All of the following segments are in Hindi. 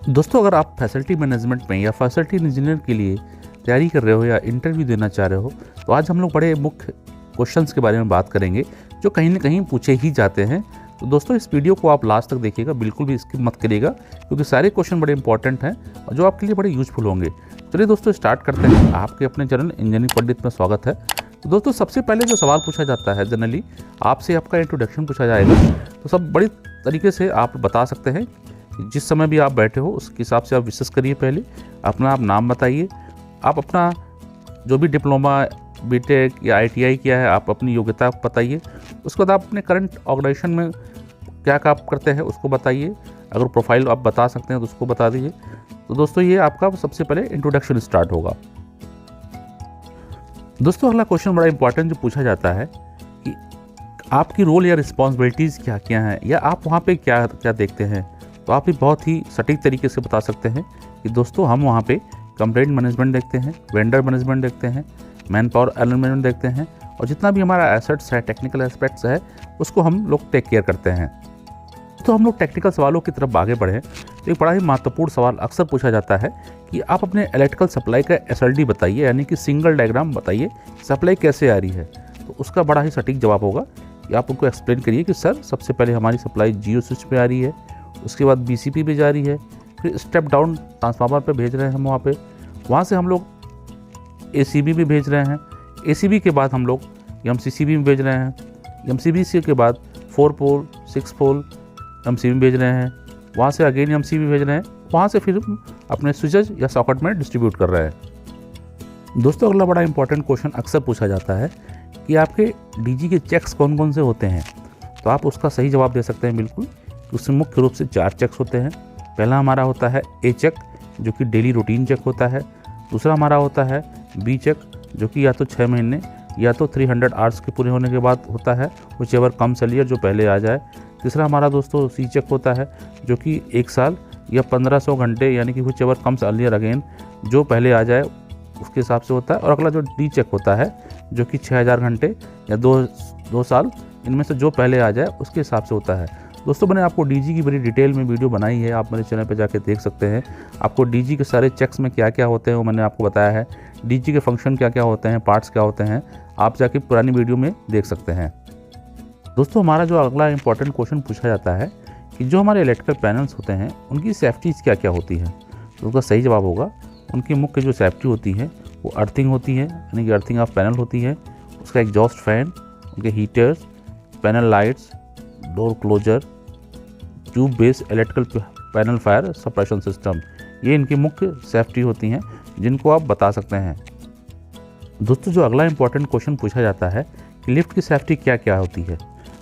दोस्तों, अगर आप फैसिलिटी मैनेजमेंट में या फैसिलिटी इंजीनियर के लिए तैयारी कर रहे हो या इंटरव्यू देना चाह रहे हो, तो आज हम लोग बड़े मुख्य क्वेश्चंस के बारे में बात करेंगे जो कहीं ना कहीं पूछे ही जाते हैं। तो दोस्तों, इस वीडियो को आप लास्ट तक देखिएगा, बिल्कुल भी स्किप मत करिएगा, क्योंकि सारे क्वेश्चन बड़े इंपॉर्टेंट हैं और जो आपके लिए बड़े यूजफुल होंगे। चलिए दोस्तों, स्टार्ट करते हैं। आपके अपने चैनल इंजीनियरिंग पंडित में स्वागत है। तो दोस्तों, सबसे पहले जो सवाल पूछा जाता है, जनरली आपसे आपका इंट्रोडक्शन पूछा जाएगा। तो सब बड़ी तरीके से आप बता सकते हैं, जिस समय भी आप बैठे हो उसके हिसाब से आप विशेष करिए। पहले अपना आप नाम बताइए, आप अपना जो भी डिप्लोमा, बीटेक या आईटीआई किया है, आप अपनी योग्यता बताइए। उसके बाद आप अपने करंट ऑर्गेनाइजेशन में क्या काम करते हैं उसको बताइए। अगर प्रोफाइल आप बता सकते हैं तो उसको बता दीजिए। तो दोस्तों, ये आपका सबसे पहले इंट्रोडक्शन स्टार्ट होगा। दोस्तों, अगला क्वेश्चन बड़ा इंपॉर्टेंट जो पूछा जाता है कि आपकी रोल या रिस्पॉन्सिबिलिटीज़ क्या क्या हैं, या आप वहाँ पे क्या क्या देखते हैं। तो आप भी बहुत ही सटीक तरीके से बता सकते हैं कि दोस्तों, हम वहाँ पे कंप्लेंट मैनेजमेंट देखते हैं, वेंडर मैनेजमेंट देखते हैं, मैन पावर मैनेजमेंट देखते हैं, और जितना भी हमारा एसेट्स है, टेक्निकल एस्पेक्ट्स है, उसको हम लोग टेक केयर करते हैं। तो हम लोग टेक्निकल सवालों की तरफ आगे बढ़े तो एक बड़ा ही महत्वपूर्ण सवाल अक्सर पूछा जाता है कि आप अपने इलेक्ट्रिकल सप्लाई का SLD बताइए, यानी कि सिंगल डायग्राम बताइए, सप्लाई कैसे आ रही है। तो उसका बड़ा ही सटीक जवाब होगा कि आप उनको एक्सप्लेन करिए कि सर, सबसे पहले हमारी सप्लाई जियो स्विच पे आ रही है, उसके बाद BCP पे जा रही है, फिर स्टेप डाउन ट्रांसफार्मर पे भेज रहे हैं हम वहाँ से हम लोग ACB में भेज रहे हैं, ACB के बाद हम लोग MCCB में भेज रहे हैं, MCBC के बाद 4 पोल 6 पोल MCB में भेज रहे हैं, वहाँ से अगेन MCB भेज रहे हैं, वहाँ से फिर अपने स्विचेज या सॉकेट में डिस्ट्रीब्यूट कर रहे हैं। दोस्तों, अगला बड़ा इंपॉर्टेंट क्वेश्चन अक्सर पूछा जाता है कि आपके DG के चेक्स कौन कौन से होते हैं। तो आप उसका सही जवाब दे सकते हैं बिल्कुल। उसमें मुख्य रूप से 4 चेक्स होते हैं। पहला हमारा होता है A चेक, जो कि डेली रूटीन चेक होता है। दूसरा हमारा होता है B चेक, जो कि या तो 6 महीने या तो 300 आवर्स के पूरे होने के बाद होता है, विच एवर कम्स अर्लियर, जो पहले आ जाए। तीसरा हमारा दोस्तों C चेक होता है, जो कि 1 साल या 1500 घंटे, यानी कि which ever comes earlier again, जो पहले आ जाए उसके हिसाब से होता है। और अगला जो D चेक होता है, जो कि 6000 घंटे या 2 साल, इनमें से जो पहले आ जाए उसके हिसाब से होता है। दोस्तों, मैंने आपको DG की बड़ी डिटेल में वीडियो बनाई है, आप मेरे चैनल पे जाके देख सकते हैं। आपको DG के सारे चेक्स में क्या क्या होते हैं वो मैंने आपको बताया है। DG के फंक्शन क्या क्या होते हैं, पार्ट्स क्या होते हैं, आप जाके पुरानी वीडियो में देख सकते हैं। दोस्तों, हमारा जो अगला इंपॉर्टेंट क्वेश्चन पूछा जाता है कि जो हमारे इलेक्ट्रिकल पैनल्स होते हैं उनकी सेफ्टीज़ क्या क्या होती हैं। तो उसका सही जवाब होगा, उनकी मुख्य जो सेफ्टी होती है वो अर्थिंग होती है, यानी कि अर्थिंग ऑफ पैनल होती है, उसका एग्जॉस्ट फैन, उनके heaters, panel lights, door closer, tube base electrical panel fire suppression system, ये इनकी मुख्य सेफ्टी होती हैं जिनको आप बता सकते हैं। दोस्तों, जो अगला इंपॉर्टेंट क्वेश्चन पूछा जाता है कि लिफ्ट की सेफ्टी क्या क्या होती है,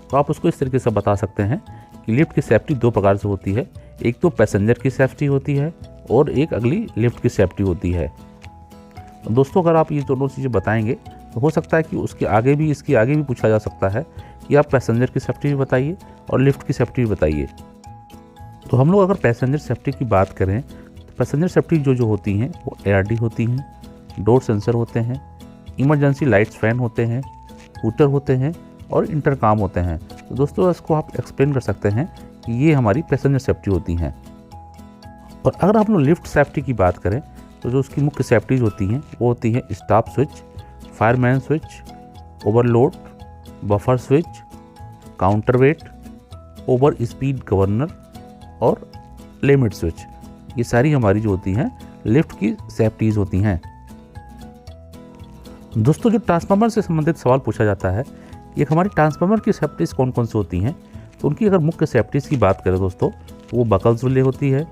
तो आप उसको इस तरीके से बता सकते हैं कि लिफ्ट की सेफ्टी 2 प्रकार से होती है। एक तो पैसेंजर की सेफ्टी होती है और एक अगली लिफ्ट की सेफ्टी होती है। तो दोस्तों, अगर आप ये दोनों चीज़ें बताएंगे तो हो सकता है कि उसके आगे भी, इसके आगे भी पूछा जा सकता है कि आप पैसेंजर की सेफ्टी भी बताइए और लिफ्ट की सेफ्टी भी बताइए। तो हम लोग अगर पैसेंजर सेफ्टी की बात करें तो पैसेंजर सेफ्टी जो होती हैं वो ARD होती हैं, डोर सेंसर होते हैं, इमरजेंसी लाइट्स फैन होते हैं, हूटर होते हैं और इंटरकॉम होते हैं। तो दोस्तों, इसको आप एक्सप्लेन कर सकते हैं कि ये हमारी पैसेंजर सेफ्टी होती हैं। और अगर हम लोग लिफ्ट सेफ्टी की बात करें तो जो उसकी मुख्य सेफ्टीज होती हैं वो होती हैं stop switch, fireman switch, overload, buffer switch, counter wait, over speed governor और लिमिट स्विच। ये सारी हमारी जो होती हैं लिफ्ट की सेफ्टीज होती हैं। दोस्तों, जो ट्रांसफार्मर से संबंधित सवाल पूछा जाता है कि हमारी ट्रांसफार्मर की सेफ्टीज कौन कौन सी होती हैं, तो उनकी अगर मुख्य सेफ्टीज़ की बात करें दोस्तों, तो वो बकल्स रिले होती है,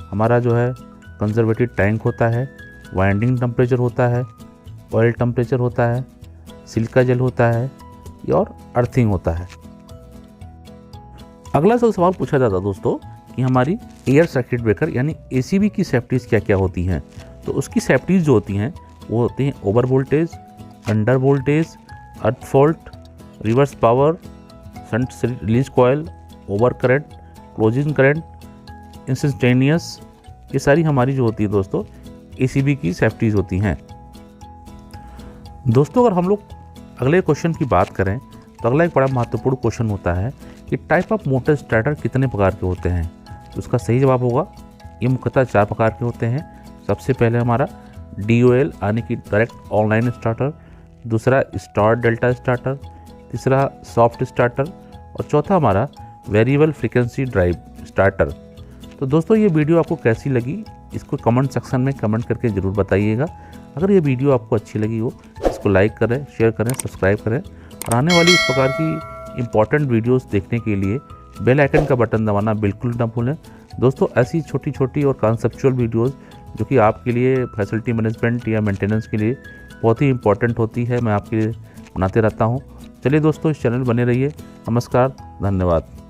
हमारा जो है कंजर्वेटिव टैंक होता है, वाइंडिंग टेम्परेचर होता है, ऑयल टेम्परेचर होता है, सिलिका जेल होता है और अर्थिंग होता है। अगला सवाल पूछा जाता है दोस्तों कि हमारी एयर सर्किट ब्रेकर यानी ACB की सेफ्टीज़ क्या क्या होती हैं। तो उसकी सेफ्टीज़ जो होती हैं वो होती हैं ओवर वोल्टेज, अंडर वोल्टेज, अर्थ fault, reverse power, shunt release coil, over current, closing current, instantaneous. ये सारी हमारी जो होती है दोस्तों ACB की सेफ्टीज़ होती हैं। दोस्तों, अगर हम लोग अगले क्वेश्चन की बात करें तो अगला एक बड़ा महत्वपूर्ण क्वेश्चन होता है कि टाइप ऑफ मोटर स्टार्टर कितने प्रकार के होते हैं। तो उसका सही जवाब होगा ये मुख्यतः 4 प्रकार के होते हैं। सबसे पहले हमारा DOL यानी कि डायरेक्ट ऑनलाइन स्टार्टर, दूसरा स्टार डेल्टा स्टार्टर, तीसरा सॉफ्ट स्टार्टर और चौथा हमारा वेरिएबल फ्रीक्वेंसी ड्राइव स्टार्टर। तो दोस्तों ये वीडियो आपको कैसी लगी इसको कमेंट सेक्शन में कमेंट करके ज़रूर बताइएगा। अगर ये वीडियो आपको अच्छी लगी हो इसको लाइक करें, शेयर करें, सब्सक्राइब करें और आने वाली इस प्रकार की इम्पॉर्टेंट वीडियोस देखने के लिए बेल आइकन का बटन दबाना बिल्कुल ना भूलें। दोस्तों ऐसी छोटी छोटी और कॉन्सेप्चुअल वीडियोस जो कि आपके लिए फैसिलिटी मैनेजमेंट या मेंटेनेंस के लिए बहुत ही इंपॉर्टेंट होती है, मैं आपके लिए बनाते रहता हूँ। चलिए दोस्तों इस चैनल बने रहिए। नमस्कार, धन्यवाद।